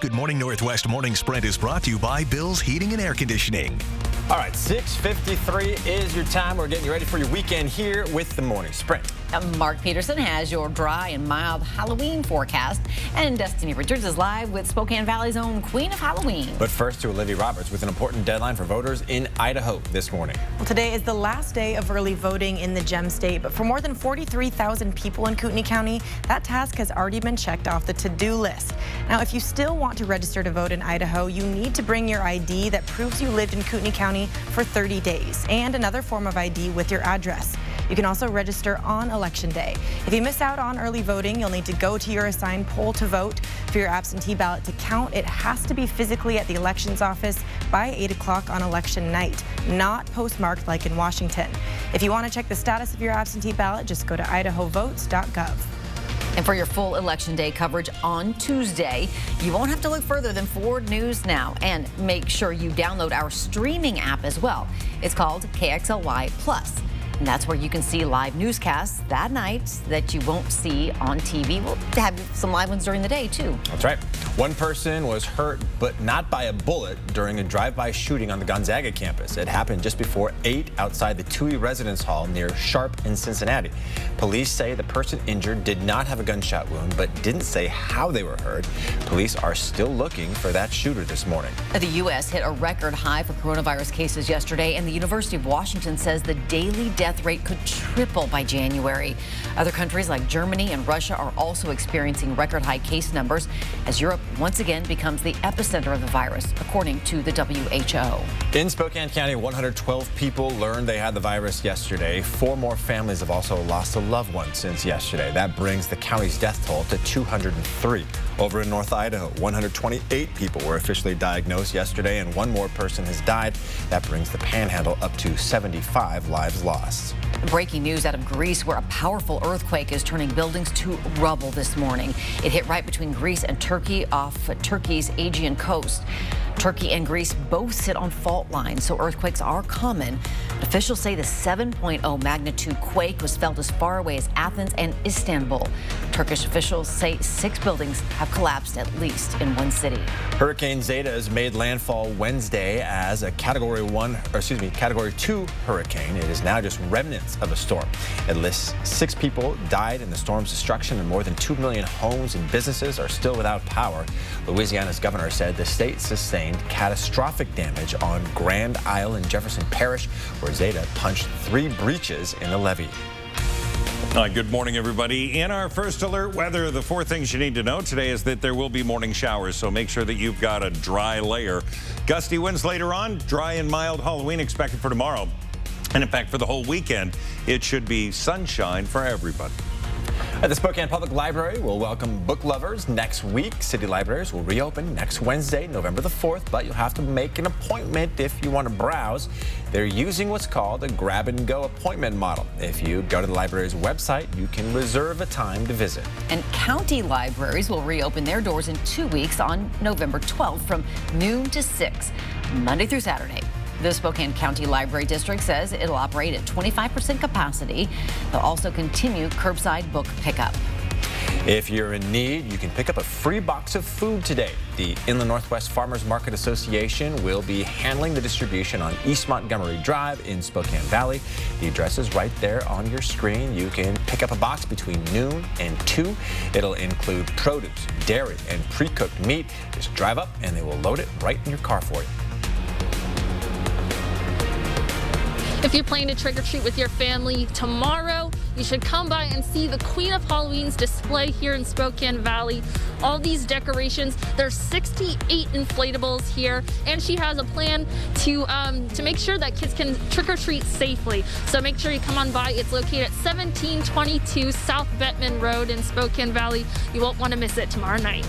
Good Morning Northwest Morning Sprint is brought to you by Bill's Heating and Air Conditioning. All right, 6:53 is your time. We're getting you ready for your weekend here with the Morning Sprint. Mark Peterson has your dry and mild Halloween forecast. And Destiny Richards is live with Spokane Valley's own Queen of Halloween. But first to Olivia Roberts with an important deadline for voters in Idaho this morning. Well, today is the last day of early voting in the Gem State, but for more than 43,000 people in Kootenai County, that task has already been checked off the to-do list. Now, if you still want to register to vote in Idaho, you need to bring your ID that proves you lived in Kootenai County for 30 days and another form of ID with your address. You can also register on Election Day. If you miss out on early voting, you'll need to go to your assigned poll to vote. For your absentee ballot to count, it has to be physically at the elections office by 8 o'clock on election night, not postmarked like in Washington. If you want to check the status of your absentee ballot, just go to idahovotes.gov. And for your full Election Day coverage on Tuesday, you won't have to look further than Ford News Now. And make sure you download our streaming app as well. It's called KXLY Plus. And that's where you can see live newscasts that night that you won't see on TV. We'll have some live ones during the day, too. That's right. One person was hurt, but not by a bullet, during a drive-by shooting on the Gonzaga campus. It happened just before 8 outside the TUI Residence Hall near Sharp in Cincinnati. Police say the person injured did not have a gunshot wound, but didn't say how they were hurt. Police are still looking for that shooter this morning. The U.S. hit a record high for coronavirus cases yesterday, and the University of Washington says the daily death rate could triple by January. Other countries like Germany and Russia are also experiencing record high case numbers as Europe once again becomes the epicenter of the virus, according to the WHO. In Spokane County, 112 people learned they had the virus yesterday. 4 more families have also lost a loved one since yesterday. That brings the county's death toll to 203. Over in North Idaho, 128 people were officially diagnosed yesterday, and 1 more person has died. That brings the Panhandle up to 75 lives lost. Breaking news out of Greece, where a powerful earthquake is turning buildings to rubble this morning. It hit right between Greece and Turkey off Turkey's Aegean coast. Turkey and Greece both sit on fault lines, so earthquakes are common. Officials say the 7.0 magnitude quake was felt as far away as Athens and Istanbul. Turkish officials say 6 buildings have collapsed, at least in one city. Hurricane Zeta has made landfall Wednesday as a Category 2 hurricane. It is now just remnants of a storm. At least 6 people died in the storm's destruction, and more than 2 million homes and businesses are still without power. Louisiana's governor said the state sustained catastrophic damage on Grand Isle and Jefferson Parish, where Zeta punched 3 breaches in the levee. Good morning, everybody. In our first alert weather, the 4 things you need to know today is that there will be morning showers, so make sure that you've got a dry layer. Gusty winds later on, dry and mild Halloween expected for tomorrow. And in fact, for the whole weekend, it should be sunshine for everybody. The Spokane Public Library will welcome book lovers next week. City libraries will reopen next Wednesday, November the 4th, but you'll have to make an appointment if you want to browse. They're using what's called a grab-and-go appointment model. If you go to the library's website, you can reserve a time to visit. And county libraries will reopen their doors in 2 weeks on November 12th from noon to 6, Monday through Saturday. The Spokane County Library District says it'll operate at 25% capacity. They'll also continue curbside book pickup. If you're in need, you can pick up a free box of food today. The Inland Northwest Farmers Market Association will be handling the distribution on East Montgomery Drive in Spokane Valley. The address is right there on your screen. You can pick up a box between noon and 2. It'll include produce, dairy, and pre-cooked meat. Just drive up and they will load it right in your car for you. If you're planning to trick-or-treat with your family tomorrow, you should come by and see the Queen of Halloween's display here in Spokane Valley. All these decorations, there's 68 inflatables here, and she has a plan to make sure that kids can trick-or-treat safely. So make sure you come on by. It's located at 1722 South Bettman Road in Spokane Valley. You won't want to miss it tomorrow night.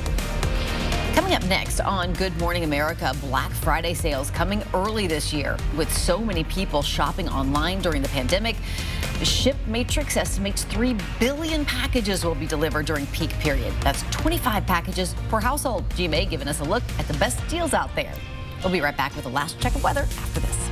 Coming up next on Good Morning America, Black Friday sales coming early this year. With so many people shopping online during the pandemic, ShipMatrix estimates 3 billion packages will be delivered during peak period. That's 25 packages per household. GMA giving us a look at the best deals out there. We'll be right back with the last check of weather after this.